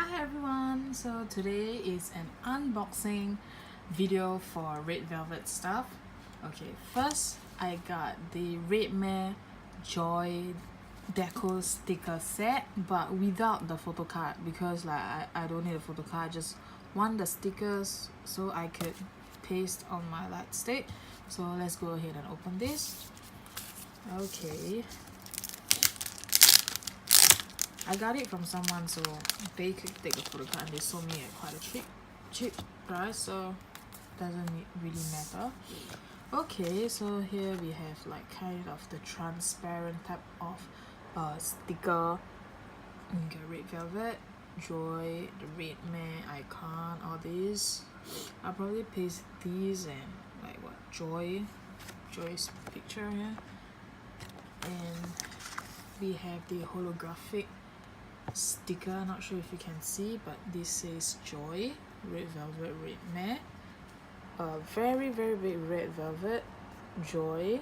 Hi everyone, so today is an unboxing video for Red Velvet stuff. Okay, first I got the Redmare Joy Deco sticker set, but without the photo card because I don't need a photo card. I just want the stickers so I could paste on my light stick. So let's go ahead and open this. Okay, I got it from someone so they could take a photo card and they sold me at quite a cheap price, so doesn't really matter. Okay, so here we have like kind of the transparent type of sticker. You got Red Velvet, Joy, the Redmare icon, all these. I'll probably paste these and like what Joy's picture here. And we have the holographic sticker, not sure if you can see, but this says Joy, Red Velvet, Redmare. Very big Red Velvet, Joy,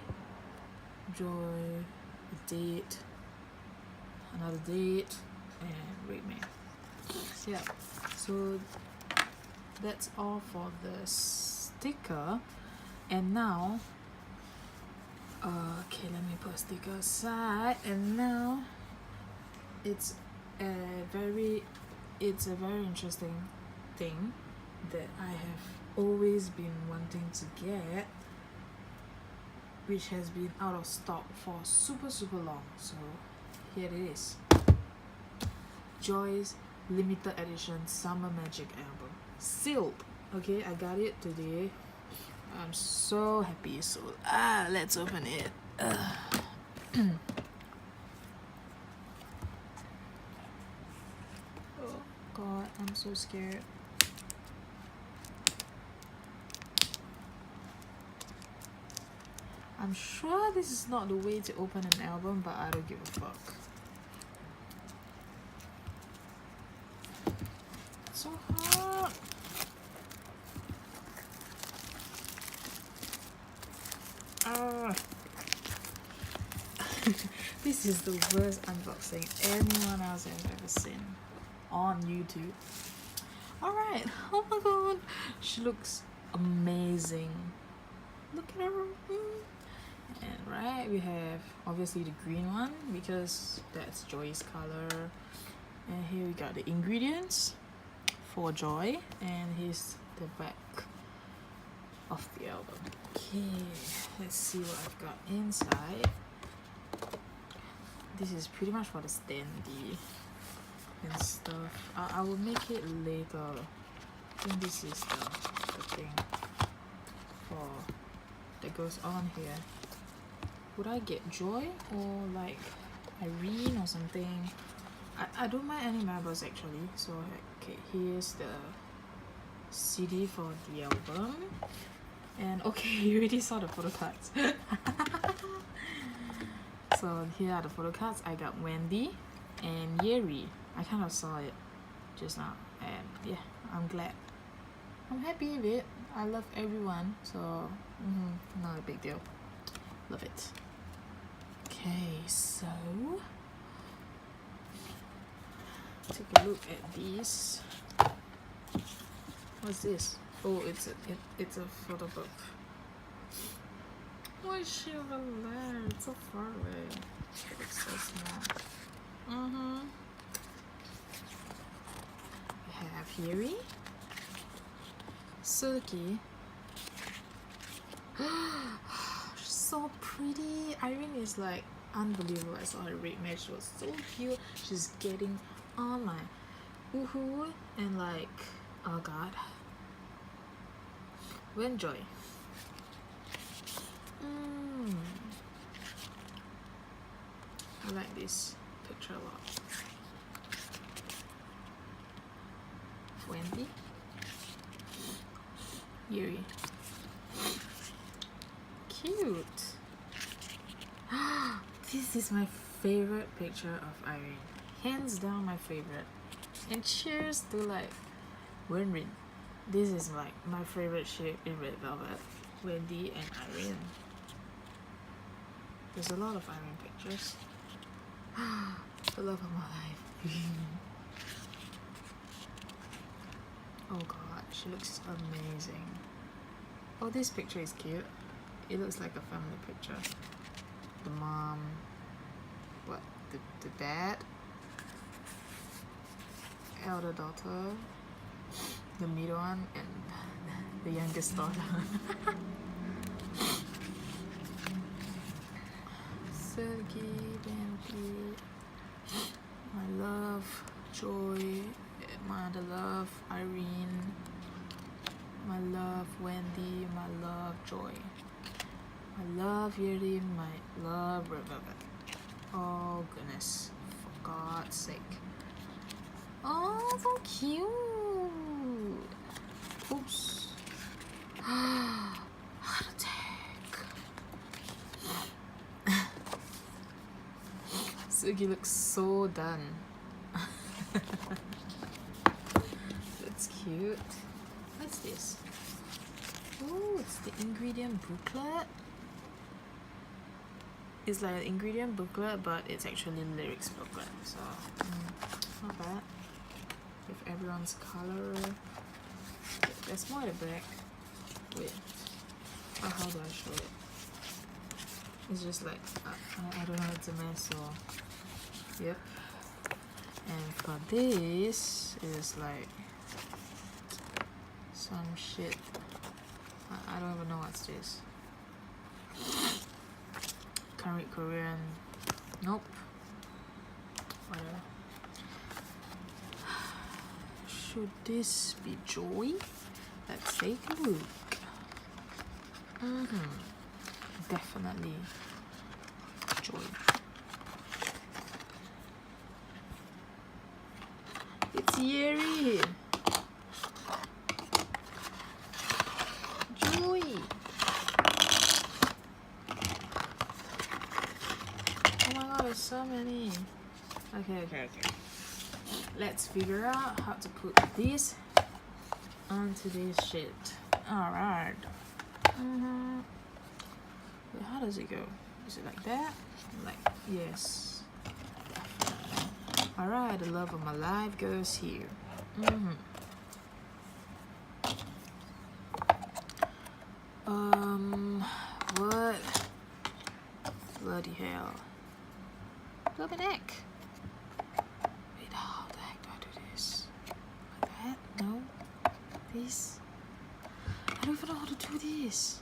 a date, another date, and Redmare. Yeah, so that's all for the sticker. And now okay, let me put a sticker aside, and now it's a very interesting thing that I have always been wanting to get, which has been out of stock for super long. So here it is, Joy's limited edition Summer Magic album, sealed. Okay, I got it today. I'm so happy. So let's open it. Oh god, I'm so scared. I'm sure this is not the way to open an album, but I don't give a fuck. It's so hard. This is the worst unboxing anyone else has ever seen on YouTube. Alright, oh my god, she looks amazing. Look at her. And right, we have obviously the green one because that's Joy's color. And here we got the ingredients for Joy, and here's the back of the album. Okay, let's see what I've got inside. This is pretty much for the standee and stuff. I will make it later. I think this is the thing for that goes on here. Would I get Joy or like Irene or something? I don't mind any members actually. So okay, here's the CD for the album. And okay, you already saw the photo cards. So here are the photo cards. I got Wendy and Yeri. I kind of saw it just now, and yeah, I'm glad. I'm happy with it. I love everyone, so not a big deal. Love it. Okay, so take a look at these. What's this? Oh, it's a photo book. Why is she over there? It's so far away. It looks so small. We have Yuri, Suki. She's so pretty. Irene is like unbelievable. I saw her Redmare. She was so cute. She's getting on my woohoo and like, oh god. When Joy. I like this picture a lot. Wendy, Yuri, cute. This is my favorite picture of Irene, hands down my favorite. And cheers to like Wendy. This is like my favorite shape in Red Velvet, Wendy and Irene. There's a lot of Irene pictures. The love of my life. Oh god, she looks amazing. Oh, this picture is cute. It looks like a family picture. The mom, what, the dad, elder daughter, the middle one, and the youngest daughter. Sergey, Bentley, my love, Joy, my other love, Irene, my love, Wendy, my love, Joy, my love, Yuri, my love, Rebecca. Oh goodness, for God's sake. Oh, so cute. Oops. Heart attack. Sugi looks so done. That's cute. What's this? Oh, it's the ingredient booklet. It's like an ingredient booklet, but it's actually lyrics booklet. So, not bad. With everyone's color. There's more at the back. Wait. Oh, how do I show it? It's just like, I don't know, it's a mess, so. Yep. And for this, it's like some shit. I don't even know what's this. Can't read Korean. Nope. Whatever. Should this be Joy? Let's take a look. Definitely Joy. It's Yeri. Joy. Oh my god, there's so many. Okay. Let's figure out how to put this onto this shit. Alright. Wait, how does it go? Is it like that? Like, yes. Definitely. Alright, the love of my life goes here. What? Bloody hell. Bloody neck. Wait, how the heck do I do this? Like that? No? This? I don't even know how to do this.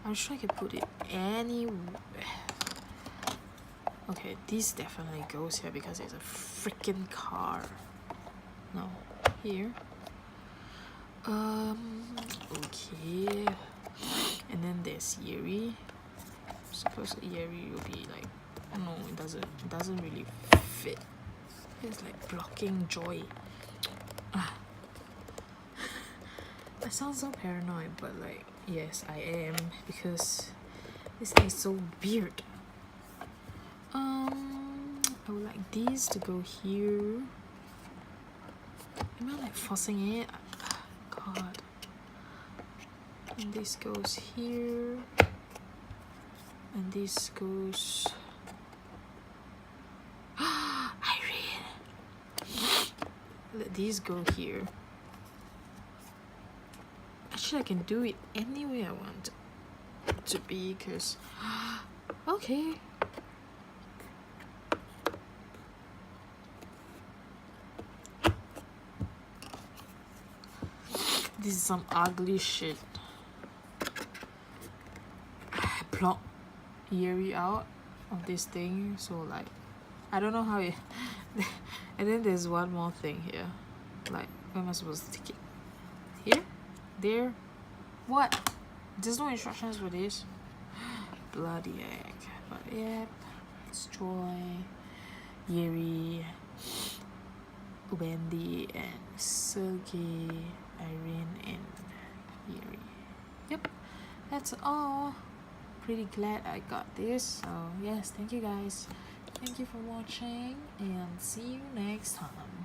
I'm sure I can put it anywhere. Okay, this definitely goes here because it's a freaking car. No, here. Okay. And then there's Yeri. Supposedly Yeri will be like, no, it doesn't really fit. It's like blocking Joy. I sound so paranoid, but like, yes, I am, because this thing is so weird. I would like these to go here. Am I like forcing it? God. And this goes here. And this goes... Irene! Let these go here. Actually, I can do it any way I want it to be, because... Okay. This is some ugly shit. I blocked Yeri out of this thing, so like, I don't know how it... And then there's one more thing here. Like, where am I supposed to take it? Here? There? What? There's no instructions for this? Bloody heck. But yep, it's Joy, Yeri, Wendy, and Sergey, Irene, and Yeri. Yep, that's all. Pretty glad I got this. So yes, thank you guys. Thank you for watching, and see you next time.